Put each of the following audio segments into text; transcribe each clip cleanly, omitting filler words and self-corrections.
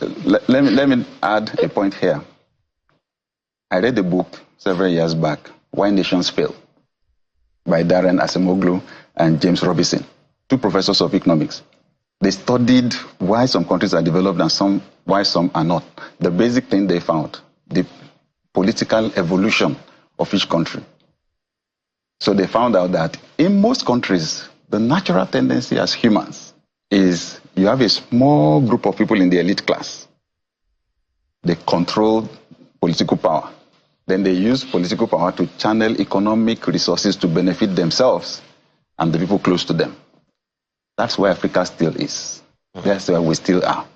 let me add a point here. I read a book several years back, Why Nations Fail, by Darren Acemoglu and James Robinson, two professors of economics. They studied why some countries are developed and why some are not. The basic thing they found, the political evolution of each country. So they found out that in most countries, the natural tendency as humans is you have a small group of people in the elite class. They control political power. Then they use political power to channel economic resources to benefit themselves and the people close to them. That's where Africa still is. That's where we still are.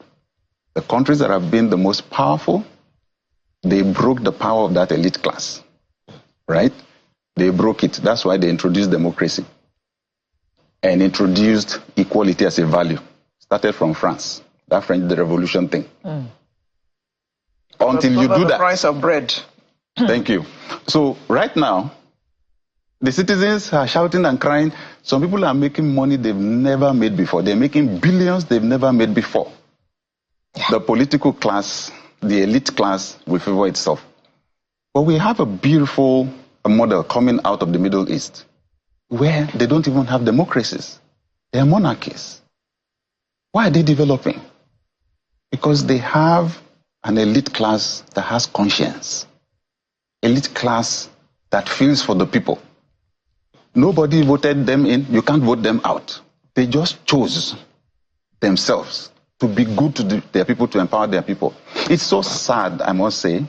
The countries that have been the most powerful, they broke the power of that elite class, right? They broke it. That's why they introduced democracy and introduced equality as a value. Started from France, that French Revolution thing. Until you do the that. Price of bread. Thank you. So right now, the citizens are shouting and crying. Some people are making money they've never made before. They're making billions they've never made before. Yeah. The political class, the elite class will favor itself. But we have a beautiful model coming out of the Middle East where they don't even have democracies. They are monarchies. Why are they developing? Because they have an elite class that has conscience. Elite class that feels for the people. Nobody voted them in. You can't vote them out. They just chose themselves to be good to their people, to empower their people. It's so sad, I must say,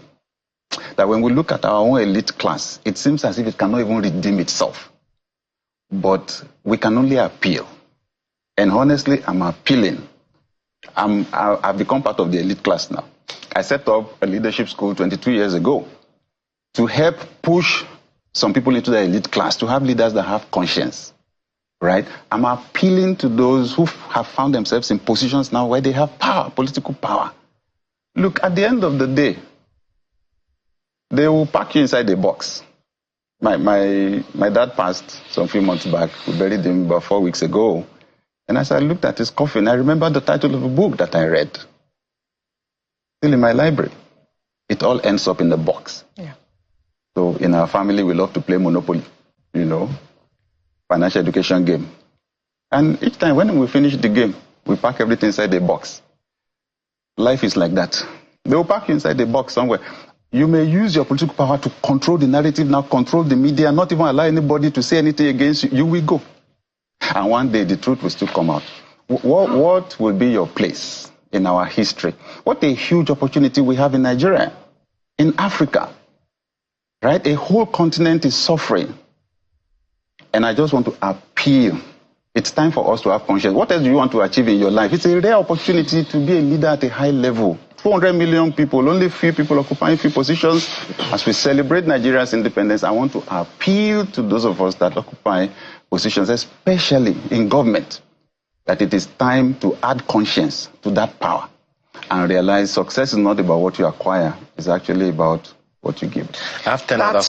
that when we look at our own elite class, it seems as if it cannot even redeem itself. But we can only appeal. And honestly, I'm appealing. I've become part of the elite class now. I set up a leadership school 22 years ago to help push some people into the elite class, to have leaders that have conscience, right? I'm appealing to those who have found themselves in positions now where they have power, political power. Look, at the end of the day, they will pack you inside a box. My dad passed some few months back. We buried him about 4 weeks ago. And as I looked at his coffin, I remember the title of a book that I read. Still in my library. It all ends up in the box. Yeah. So in our family, we love to play Monopoly, you know, financial education game. And each time when we finish the game, we pack everything inside the box. Life is like that. They will pack you inside the box somewhere. You may use your political power to control the narrative now, control the media, not even allow anybody to say anything against you. You will go. And one day the truth will still come out. What will be your place in our history? What a huge opportunity we have in Nigeria, in Africa, right? A whole continent is suffering. And I just want to appeal. It's time for us to have conscience. What else do you want to achieve in your life? It's a rare opportunity to be a leader at a high level. 200 million people, only few people occupying few positions. As we celebrate Nigeria's independence, I want to appeal to those of us that occupy positions, especially in government, that it is time to add conscience to that power and realize success is not about what you acquire, it's actually about what you give. After another